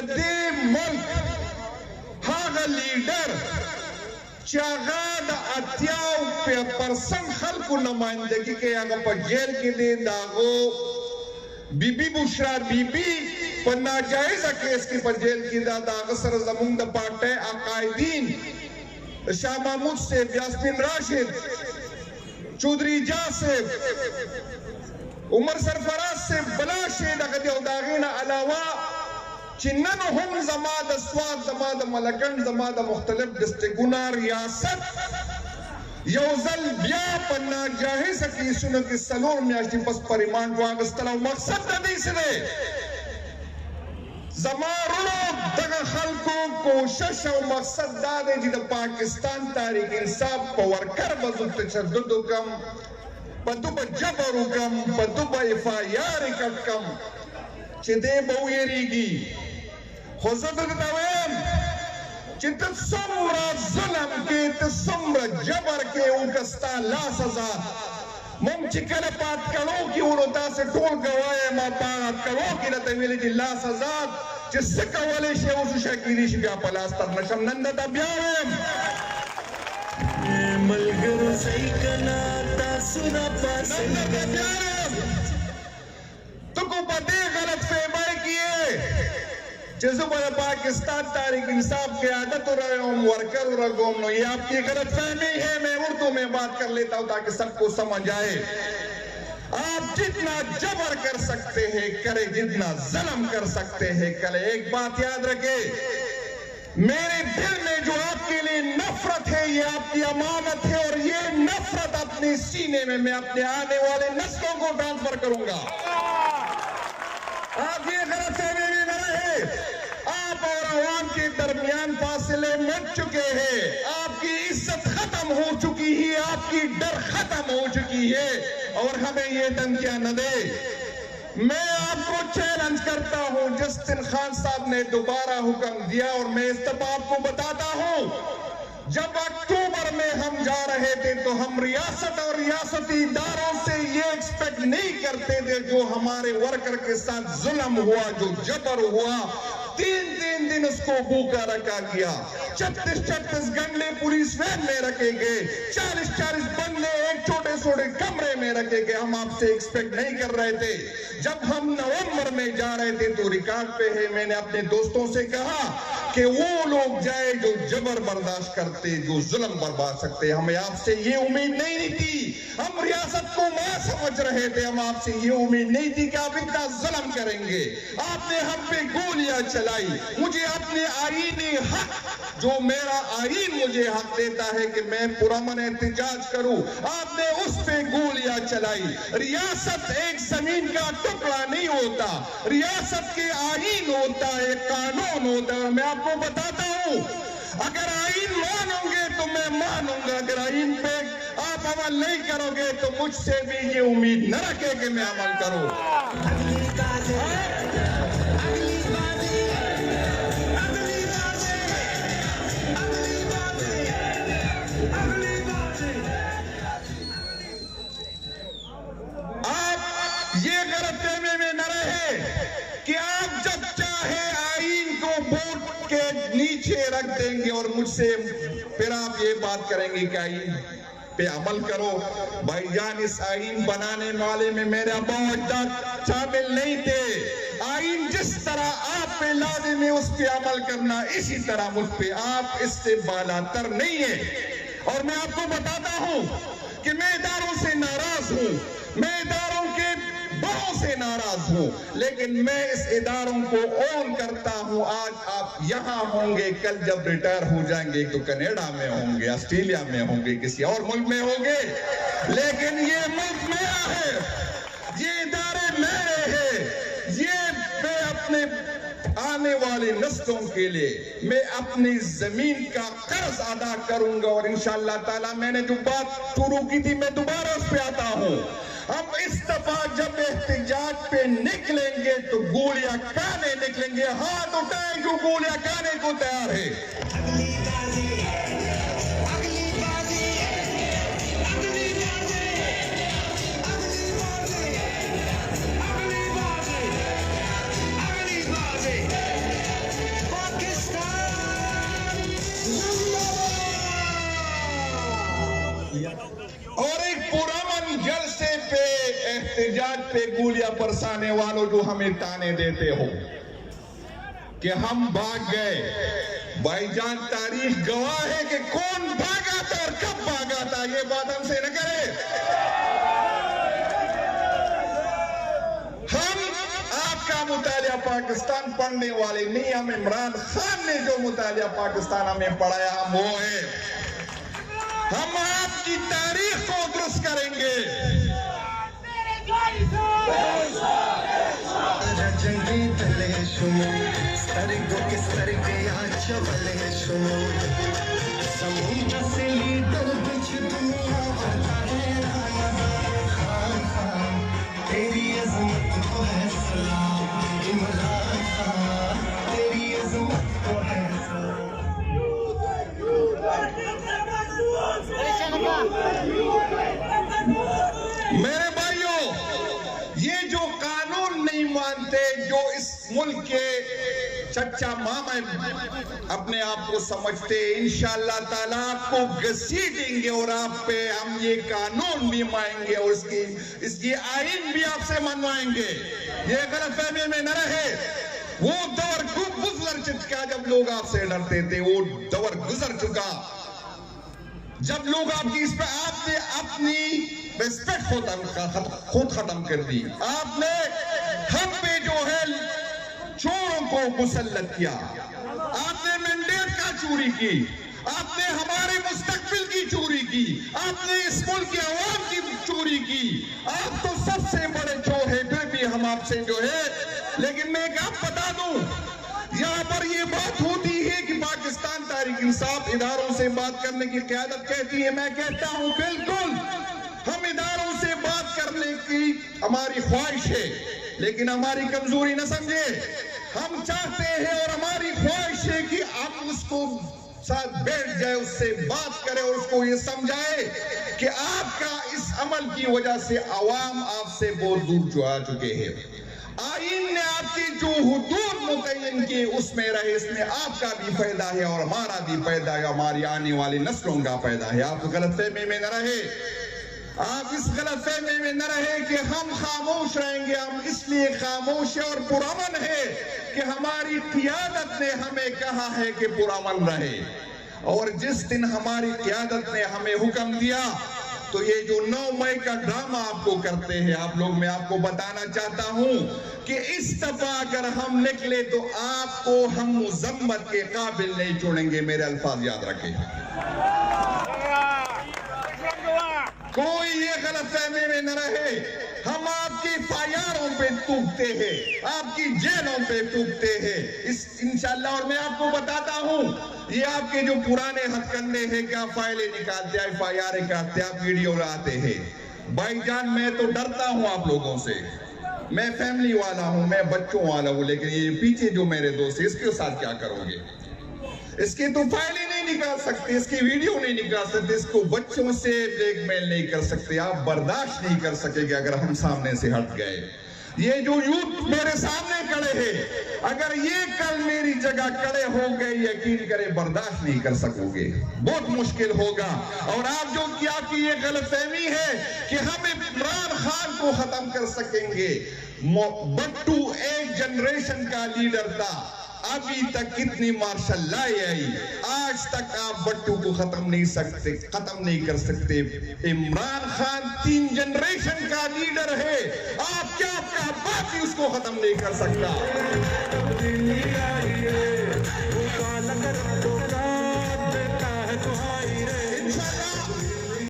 دې ملک هغه لیډر چې هغه د 80% خلکو نمائندګي کوي هغه په جیل کې دی د هغو be be Bushra be be په ناجایزه کیس کې په جیل کې دا د هغه سره زموږ د پارټۍ عقایدین شاه محمود صاحب یاسمین راشد چودھری اجاز صاحب عمر سرفراز صاحب بلا شی دغه دی او د هغې نه علاوه چې نن هم زما د سوات زما د ملکنډ زما د مختلف ډسټرکټونو ریاست یو ځل بیا په ناجایزه کیسونو کې 4 میاشتې پس په ریمانډ واخیستل او مقصد د دې څه دی زما وروڼو دغه خلکو کوشش او مقصد دا دی چې د پاکستان تحریک انصاف په ورکر به زه تشدد وکړم په ده به جبر وکړم په ده به اف آی آر یې کټ کړم چې دی به ویریږي خو زه درته وایم چې ته څومره ظلم کې ته څومره جبر کې وکړه ستا لاس آزاد موږ چې کله په اټکړو کې وو نو تاسې ټول ګواه ما په اټکړو کې راته ویلي چې لاس آزاد چې څه کولی شي اوس شی کېدی شي بیا په لاس تر نه شم نن درته بیا وایم ملګرو صحیح کنا تاسو نه پاسه نن درته بیا وایم تو کو په دې غلط فهمۍ کې یې چې زه به د پاکستان تحریک انصاف کی عادت رہے ہوں ورکر رہوں نو یہ آپ کی غلط فہمی ہے میں اردو میں بات کر لیتا ہوں تاکہ سب کو سمجھ آئے آپ جتنا جبر کر سکتے ہیں کرے جتنا ظلم کر سکتے ہیں کرے ایک بات یاد رکھے میرے دل میں جو آپ کے لیے نفرت ہے یہ آپ کی امانت ہے اور یہ نفرت اپنے سینے میں اپنے آنے والے نسلوں کو ٹرانسفر کروں گا آپ یہ غلط فہمی بھی نہ رہے آپ اور عوام کے درمیان فاصلے مٹ چکے ہیں آپ کی عزت ختم ہو چکی ہے آپ کی ڈر ختم ہو چکی ہے اور ہمیں یہ دھمکیاں نہ دے میں آپ کو چیلنج کرتا ہوں جسٹن خان صاحب نے دوبارہ حکم دیا اور میں اس دفعہ آپ کو بتاتا ہوں جب اکتوبر میں ہم جا رہے تھے تو ہم ریاست اور ریاستی اداروں سے یہ ایکسپیکٹ نہیں کرتے تھے جو ہمارے ورکر کے ساتھ ظلم ہوا جو جبر ہوا 3 دن اس کو بھوکا رکھا گیا 36 گنڈے پولیس وین میں رکھے گئے 40 بندے ایک چھوٹے چھوٹے کمرے میں رکھے گئے ہم آپ سے ایکسپیکٹ نہیں کر رہے تھے جب ہم نومبر میں جا رہے تھے تو ریکارڈ پہ ہے میں نے اپنے دوستوں سے کہا کہ وہ لوگ جائے جو جبر برداشت کرتے جو ظلم برداشت سکتے ہمیں آپ سے یہ امید نہیں تھی ہم ریاست کو ماں سمجھ رہے تھے ہم آپ سے یہ امید نہیں تھی کہ آپ اتنا ظلم کریں گے آپ نے ہم پہ گولیاں چلائی مجھے اپنے آئینی حق جو میرا آئین مجھے حق دیتا ہے کہ میں پرامن احتجاج کروں آپ نے اس پہ گولیاں چلائی ریاست ایک زمین کا ٹکڑا نہیں ہوتا ریاست کے آئین ہوتا ہے قانون ہوتا ہے میں آپ کو بتاتا ہوں اگر آئین مانوں گے تو میں مانوں گا اگر آئین پہ آپ عمل نہیں کرو گے تو مجھ سے بھی یہ امید نہ رکھے کہ میں عمل کروں یہ غلط فہمی میں نہ رہے کہ آپ جب چاہے آئین کو ووٹ کے نیچے رکھ دیں گے اور مجھ سے پھر آپ یہ بات کریں گے کہ آئین پہ عمل کرو بھائی جان اس آئین بنانے والے میں میرے ابا و اجداد شامل نہیں تھے آئین جس طرح آپ پہ لازم ہے اس پہ عمل کرنا اسی طرح مجھ پہ آپ اس سے بالاتر نہیں ہے اور میں آپ کو بتاتا ہوں کہ میں اداروں سے ناراض ہوں میں اداروں کے بہت سے ناراض ہوں لیکن میں اس اداروں کو اون کرتا ہوں آج آپ یہاں ہوں گے کل جب ریٹائر ہو جائیں گے تو کینیڈا میں ہوں گے آسٹریلیا میں ہوں گے کسی اور ملک میں ہوں گے لیکن یہ ملک میرا ہے یہ ادارے میرے ہیں یہ میں اپنے آنے والے نسلوں کے لیے میں اپنی زمین کا قرض ادا کروں گا اور انشاءاللہ تعالی میں نے جو بات شروع کی تھی میں دوبارہ اس پہ آتا ہوں ہم اس دفعہ جب احتجاج پہ نکلیں گے تو گولیاں کھانے نکلیں گے ہاتھ اٹھائیں جو گولیاں کھانے کو تیار ہے احتجاج پہ گولیاں برسانے والوں جو ہمیں تانے دیتے ہو کہ ہم بھاگ گئے، بھائی جان تاریخ گواہ ہے کہ کون بھاگا تھا اور کب بھاگا تھا، یہ بات ہم سے نہ کرے۔ ہم آپ کا مطالعہ پاکستان پڑھنے والے نہیں، ہم عمران خان نے جو مطالعہ پاکستان ہمیں پڑھایا ہم وہ ہے۔ ہم آپ کی تاریخ کو درست کریں گے۔ جنگی تلے شمو سترگو کے سترگے آچا والے شمو سمودر سے لیڈر بچ دنیا بھرتا ہے خان خان تیری عظمت کو ہے سلام عمران خان تیری عظمت کو ہے میرے بھائیوں، یہ جو قانون نہیں مانتے، جو اس ملک کے چچا ماما اپنے آپ کو سمجھتے، انشاءاللہ تعالیٰ آپ کو گھسیٹیں گے اور آپ پہ ہم یہ قانون بھی مانیں گے اور اس کی آئین بھی آپ سے منوائیں گے۔ یہ غلط فہمی میں نہ رہے۔ وہ دور خوب گزر چکا جب لوگ آپ سے ڈرتے تھے، وہ دور گزر چکا جب لوگ آپ کی اس پہ آپ نے اپنی ریسپیکٹ خود ختم کر دی۔ آپ نے ہم پہ جو ہے چوروں کو مسلط کیا، آپ نے مینڈیٹ کا چوری کی، آپ نے ہمارے مستقبل کی چوری کی، آپ نے اس ملک کے عوام کی چوری کی۔ آپ تو سب سے بڑے چور ہیں، پھر بھی ہم آپ سے جو ہے، لیکن میں ایک آپ بتا دوں، یہاں پر یہ بات ہوتی ہے کہ پاکستان تحریک انصاف اداروں سے بات کرنے کی قیادت کہتی ہے، میں کہتا ہوں بالکل ہم اداروں سے بات کرنے کی ہماری خواہش ہے، لیکن ہماری کمزوری نہ سمجھے۔ ہم چاہتے ہیں اور ہماری خواہش ہے کہ ہم اس کو ساتھ بیٹھ جائے، اس سے بات کرے اور اس کو یہ سمجھائے کہ آپ کا اس عمل کی وجہ سے عوام آپ سے بہت دور جا چکے ہیں۔ آئین نے آپ کی جو حدود متعین کی اس میں رہے، اس میں آپ کا بھی فائدہ ہے اور ہمارا بھی فائدہ ہے، ہماری آنے والی نسلوں کا فائدہ ہے۔ آپ غلط فہمی میں نہ رہے، آپ اس غلط فہمی میں نہ رہے کہ ہم خاموش رہیں گے۔ ہم اس لیے خاموش اور پرامن ہے کہ ہماری قیادت نے ہمیں کہا ہے کہ پرامن رہے، اور جس دن ہماری قیادت نے ہمیں حکم دیا تو یہ جو 9 مئی کا ڈرامہ آپ کو کرتے ہیں آپ لوگ، میں آپ کو بتانا چاہتا ہوں کہ اس دفعہ اگر ہم نکلے تو آپ کو ہم مذمت کے قابل نہیں چھوڑیں گے۔ میرے الفاظ یاد رکھیں، کوئی یہ غلط فہمی میں نہ رہے۔ ہم آپ کی فائروں پہ ٹوکتے ہیں، آپ کی جیلوں پہ ٹوکتے ہیں انشاءاللہ۔ اور میں آپ کو بتاتا ہوں، یہ آپ کے جو پرانے ہتھ کنڈے ہیں کہ آپ فائلیں نکالتے ہیں، فائریں کرتے ہیں، آپ ویڈیو لاتے ہیں۔ بھائی جان میں تو ڈرتا ہوں آپ لوگوں سے، میں فیملی والا ہوں، میں بچوں والا ہوں، لیکن یہ پیچھے جو میرے دوست ہیں اس کے ساتھ کیا کرو گے؟ اس کی تو فائلیں نہیں نکال سکتے، اس کی ویڈیو نہیں نکال سکتے، اس کو بچوں سے بلیک میل نہیں کر سکتے، آپ برداشت نہیں کر سکے گے اگر ہم سامنے سے ہٹ گئے۔ یہ جو یوتھ میرے سامنے کھڑے ہیں، اگر یہ کل میری جگہ کھڑے ہو گئے، یقین کریں برداشت نہیں کر سکو گے، بہت مشکل ہوگا۔ اور آپ جو کیا کہ یہ غلط فہمی ہے کہ ہم عمران خان کو ختم کر سکیں گے۔ بٹو ایک جنریشن کا لیڈر تھا، ابھی تک کتنی مارشل لائی آئی، آج تک آپ بٹو کو ختم نہیں کر سکتے۔ عمران خان 3 جنریشن کا لیڈر ہے، آپ کیا باقی اس کو ختم نہیں کر سکتا۔